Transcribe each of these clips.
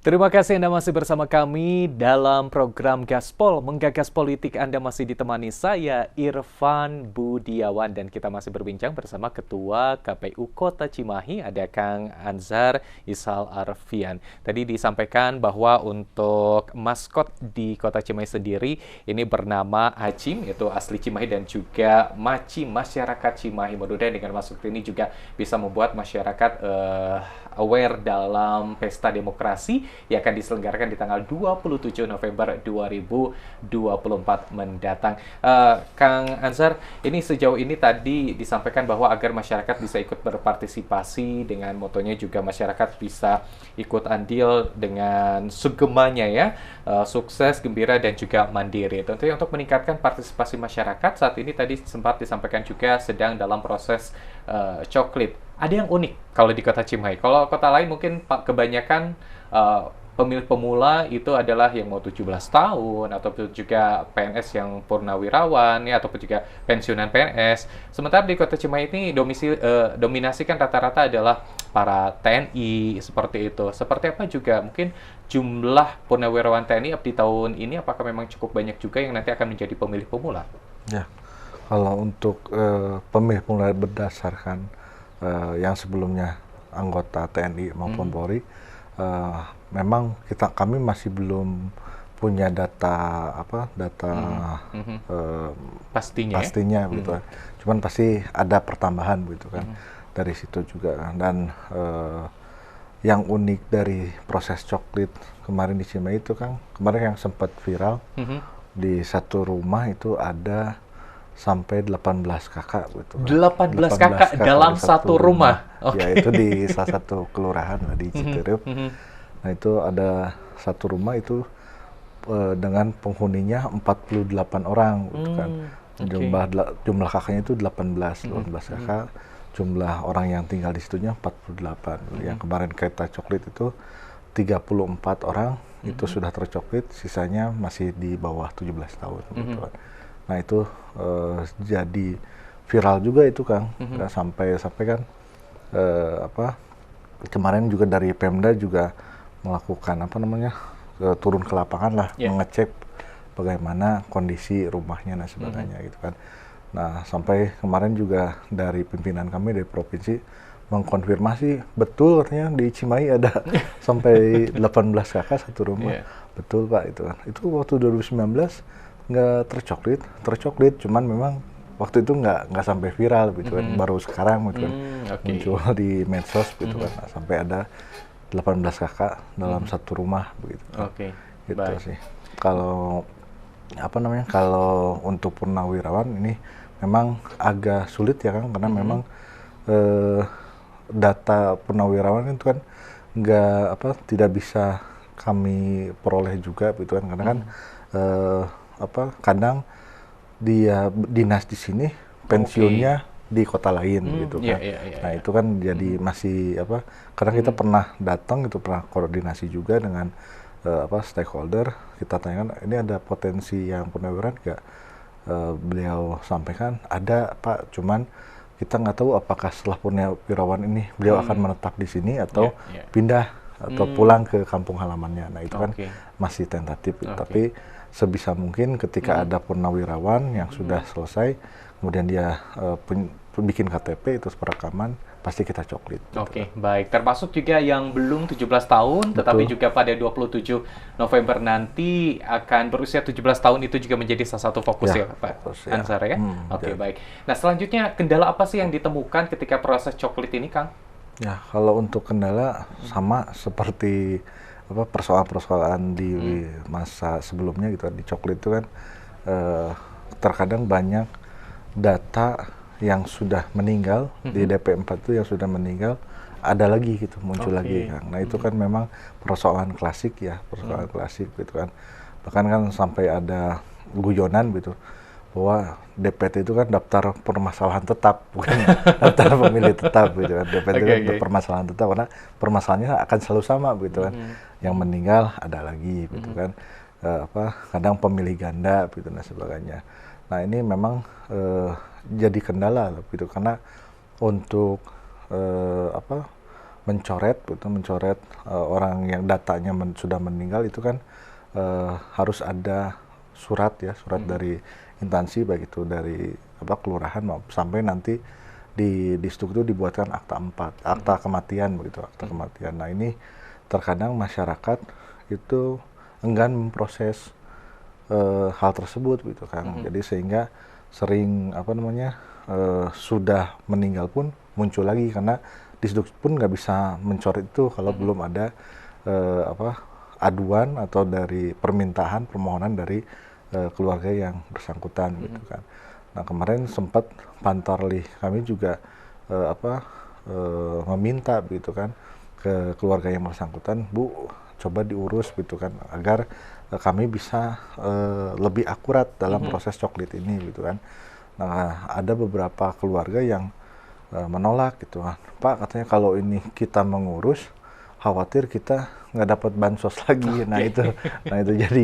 Terima kasih Anda masih bersama kami dalam program Gaspol. Menggagas politik Anda masih ditemani saya, Irfan Budiawan. Dan kita masih berbincang bersama Ketua KPU Kota Cimahi, ada Kang Anzar Isal Arfian. Tadi disampaikan bahwa untuk maskot di Kota Cimahi sendiri, ini bernama Acim, yaitu asli Cimahi, dan juga Maci, masyarakat Cimahi. Mudah-mudahan dengan maskot ini juga bisa membuat masyarakat aware dalam pesta demokrasi yang akan diselenggarakan di tanggal 27 November 2024 mendatang. Kang Ansar, ini sejauh ini tadi disampaikan bahwa agar masyarakat bisa ikut berpartisipasi dengan motonya juga masyarakat bisa ikut andil dengan segemanya ya, sukses, gembira, dan juga mandiri. Tentunya untuk meningkatkan partisipasi masyarakat saat ini tadi sempat disampaikan juga sedang dalam proses coklit. Ada yang unik kalau di Kota Cimahi. Kalau kota lain mungkin kebanyakan pemilih pemula itu adalah yang mau 17 tahun, ataupun juga PNS yang purnawirawan, ya, ataupun juga pensiunan PNS. Sementara di Kota Cimahi ini dominasi kan rata-rata adalah para TNI, seperti itu. Seperti apa juga mungkin jumlah purnawirawan TNI di tahun ini, apakah memang cukup banyak juga yang nanti akan menjadi pemilih pemula? Ya, kalau untuk pemilih pemula berdasarkan yang sebelumnya anggota TNI maupun Polri, memang kami masih belum punya data pastinya gitu kan. Cuman pasti ada pertambahan gitu kan dari situ juga. Dan yang unik dari proses coklit kemarin di Cimahi itu kan, kemarin yang sempat viral, di satu rumah itu ada sampai 18 kakak gitu. 18 kakak dalam satu rumah. Okay. Ya, itu di salah satu kelurahan di Citeureup. Nah, itu ada satu rumah itu dengan penghuninya 48 orang gitu kan. Jumlah kakaknya itu 18 kakak. Jumlah orang yang tinggal di situnya 48. Yang kemarin kereta coklit itu 34 orang itu sudah tercoklit, sisanya masih di bawah 17 tahun gitu kan. Nah, itu jadi viral juga itu Kang. Sampai kan kemarin juga dari Pemda juga melakukan turun ke lapangan lah, mengecek bagaimana kondisi rumahnya dan sebagainya gitu kan. Nah, sampai kemarin juga dari pimpinan kami dari provinsi mengkonfirmasi betul katanya di Cimahi ada sampai 18 kakak satu rumah. Betul Pak itu kan. Itu waktu 2019 nggak tercoklit, cuman memang waktu itu nggak sampai viral gitu kan, baru sekarang gitu kan muncul di medsos gitu kan, sampai ada 18 kakak dalam satu rumah begitu. Gitu baik. Sih. Kalau kalau untuk purnawirawan ini memang agak sulit ya kan, karena memang data purnawirawan itu kan tidak bisa kami peroleh juga gitu kan, karena kan kadang dia dinas di sini, pensiunnya di kota lain gitu kan. Nah, itu kan jadi masih karena kita pernah datang itu, pernah koordinasi juga dengan stakeholder, kita tanyakan ini ada potensi yang purnawirawan nggak? Beliau sampaikan ada Pak, cuman kita nggak tahu apakah setelah purnawirawan ini beliau akan menetap di sini atau pindah atau pulang ke kampung halamannya. Nah, itu kan masih tentatif, tapi sebisa mungkin ketika ada purnawirawan yang sudah selesai, kemudian dia bikin KTP, itu perekaman, pasti kita coklit. Oke, baik. Termasuk juga yang belum 17 tahun, tetapi juga pada 27 November nanti akan berusia 17 tahun, itu juga menjadi salah satu fokus ya Pak Ansar ya? Oke, baik. Nah, selanjutnya kendala apa sih yang ditemukan ketika proses coklit ini, Kang? Ya, kalau untuk kendala sama seperti persoalan-persoalan di masa sebelumnya gitu, di coklit itu kan terkadang banyak data yang sudah meninggal di DP4 itu yang sudah meninggal ada lagi gitu, muncul lagi Kang. Nah, itu kan memang persoalan klasik ya, klasik gitu kan. Bahkan kan sampai ada guyonan gitu bahwa DPT itu kan daftar permasalahan tetap, bukan daftar pemilih tetap gitu kan. DPT itu kan permasalahan tetap, karena permasalahannya akan selalu sama gitu kan. Yang meninggal ada lagi gitu kan. Kadang pemilih ganda gitu dan sebagainya. Nah, ini memang jadi kendala gitu, karena untuk mencoret orang yang datanya sudah meninggal itu kan harus ada surat dari instansi, baik itu dari kelurahan sampai nanti di Stuk itu dibuatkan akta kematian begitu, akta kematian. Nah, ini terkadang masyarakat itu enggan memproses hal tersebut gitu kan. Jadi sehingga sering sudah meninggal pun muncul lagi, karena Disduk pun nggak bisa mencoret itu kalau belum ada aduan atau dari permohonan dari keluarga yang bersangkutan gitu kan. Nah, kemarin sempat Pantarlih kami juga meminta gitu kan ke keluarga yang bersangkutan, Bu, coba diurus gitu kan agar kami bisa lebih akurat dalam proses coklit ini gitu kan. Nah, ada beberapa keluarga yang menolak gitu kan. Pak, katanya kalau ini kita mengurus, khawatir kita nggak dapat bansos lagi. Nah itu jadi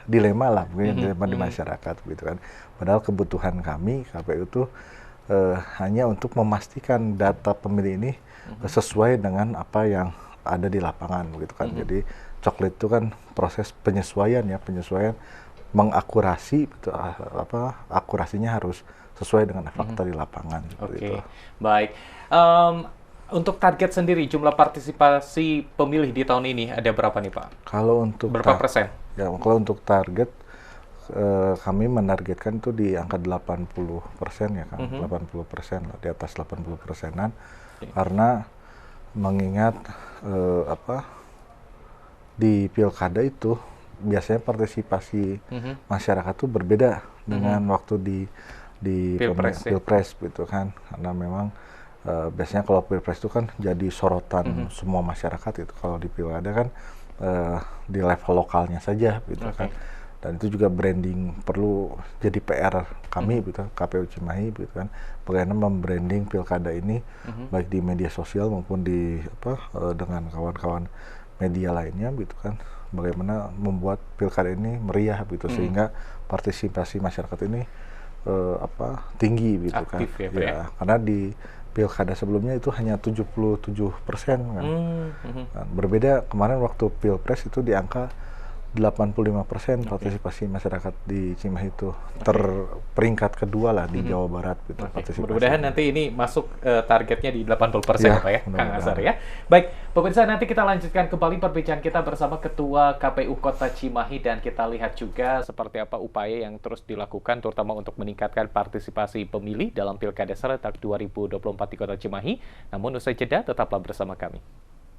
dilema lah, mungkin dilema di masyarakat gitu kan. Padahal kebutuhan kami KPU itu hanya untuk memastikan data pemilih ini sesuai dengan apa yang ada di lapangan begitu kan. Jadi coklit itu kan proses penyesuaian, mengakurasi gitu, akurasinya harus sesuai dengan fakta di lapangan. Oke, baik. Untuk target sendiri, jumlah partisipasi pemilih di tahun ini ada berapa nih, Pak? Kalau untuk berapa persen? Ya, kalau untuk target kami menargetkan itu di angka 80% ya kan, 80% lah, di atas 80%-an, karena mengingat di pilkada itu biasanya partisipasi masyarakat itu berbeda dengan waktu di pilpres gitu kan, karena memang biasanya kalau pilpres itu kan jadi sorotan semua masyarakat itu, kalau di pilkada kan di level lokalnya saja gitu kan. Dan itu juga branding perlu jadi PR kami gitu, KPU Cimahi gitu kan, bagaimana membranding pilkada ini baik di media sosial maupun di dengan kawan-kawan media lainnya gitu kan, bagaimana membuat pilkada ini meriah gitu sehingga partisipasi masyarakat ini tinggi gitu aktif, kan. Ya, karena di pilkada sebelumnya itu hanya 77% kan. Berbeda kemarin waktu pilpres itu di angka 85% partisipasi masyarakat di Cimahi itu, terperingkat kedua lah di Jawa Barat gitu. Mudah-mudahan nanti ini masuk targetnya di 80% Pak ya, Kang Azhar ya. Baik, pemirsa, nanti kita lanjutkan kembali perbincangan kita bersama Ketua KPU Kota Cimahi, dan kita lihat juga seperti apa upaya yang terus dilakukan terutama untuk meningkatkan partisipasi pemilih dalam Pilkada serentak 2024 di Kota Cimahi. Namun usai jeda, tetaplah bersama kami.